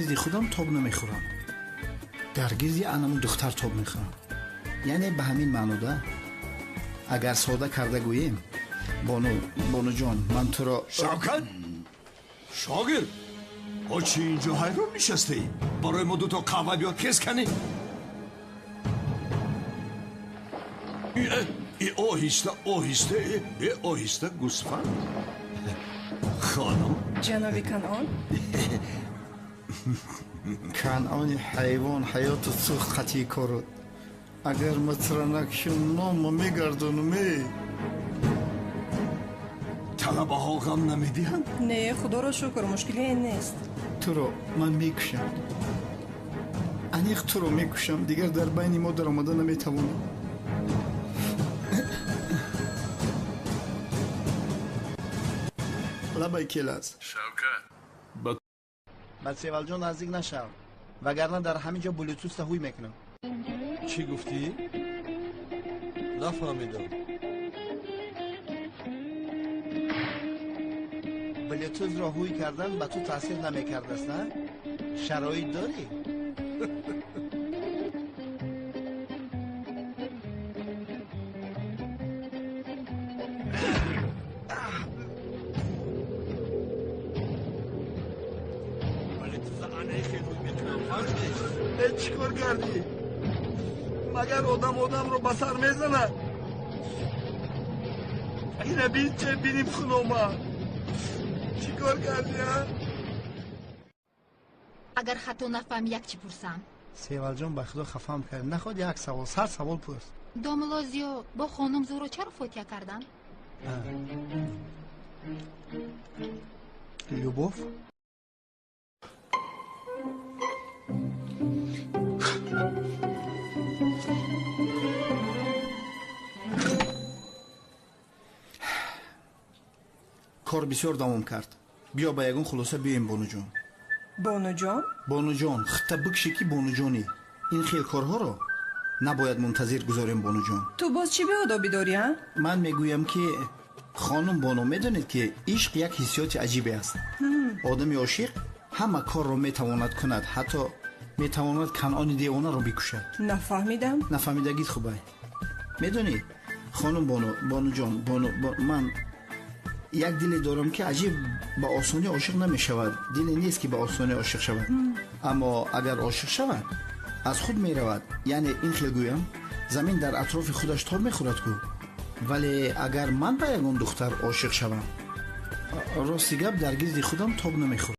گیزی خودم تاب نمیخورم. در گیزی انمون دختر تاب میخورم. یعنی به همین معنی ده اگر ساده کرده گوییم بانو جان من تو را شوکت شاگرد با چی اینجا حیران نشستی؟ برای ما دوتا قهوه بیا کس کنی؟ آهسته گوسفند خانم جنابی کنعان کنعان حیوان حیات سوخ خطی کرد. اگر مطرنک شون نام میگردونمی طلبه ها غم نمیدیهن؟ نه خدا را شکر مشکلی این نیست. تو رو من میکشم. انیق تو رو میکشم. دیگر در بین ما در آمده نمیتوانم. لبای کلاس شوکت بعد سیوال جان نزدیک نشو وگرنه در همینجا بلوتوث هوی میکنم. چی گفتی؟ نفهمیدم. بلوتوث را هوی کردن به تو تاثیر نمیکرده است نه؟ شرایط داری؟ ولی تو زنه خیلی میتونم فرقش. چی کار کردی؟ مگر آدم رو بسر میزنه؟ اینه بین چه بینیم خونوما چی کار کردی ها؟ اگر خطا نفهم یک چی پرسم. سیوال جان به خدا خفم کرد. نخواد یک سوال سر سوال پرس. داملازیو با خانم زورا چرا فوتیا کردن؟ любовь کار بسیار دوام کرد. بیا با یگون خلاصه بیایم بانو جان. بانو جان خطه بکشی که بانو جانی این خیل کارها رو نباید منتظر گذاریم بانو جان. تو باز چی به آدابی داری ها؟ من میگویم که خانم بانو میدونید که عشق یک حسیات عجیبی است. آدم عاشق همه کار رو میتواند کند، حتی میتواند کنعان دیوانه رو بکشد. نفهمیدم. نفهمیدگید خوبه. میدونید خانم بانو جان من یک دلی دارم که عجیب با آسانی عاشق نمیشود. دلی نیست که با آسانی عاشق شود، اما اگر عاشق شود از خود میرود. یعنی این خیلی گویم زمین در اطراف خودش تاب میخورد گو. ولی اگر من با یگان دختر عاشق شوم راستی گپ در گیزی خودم تاب نمیخورد.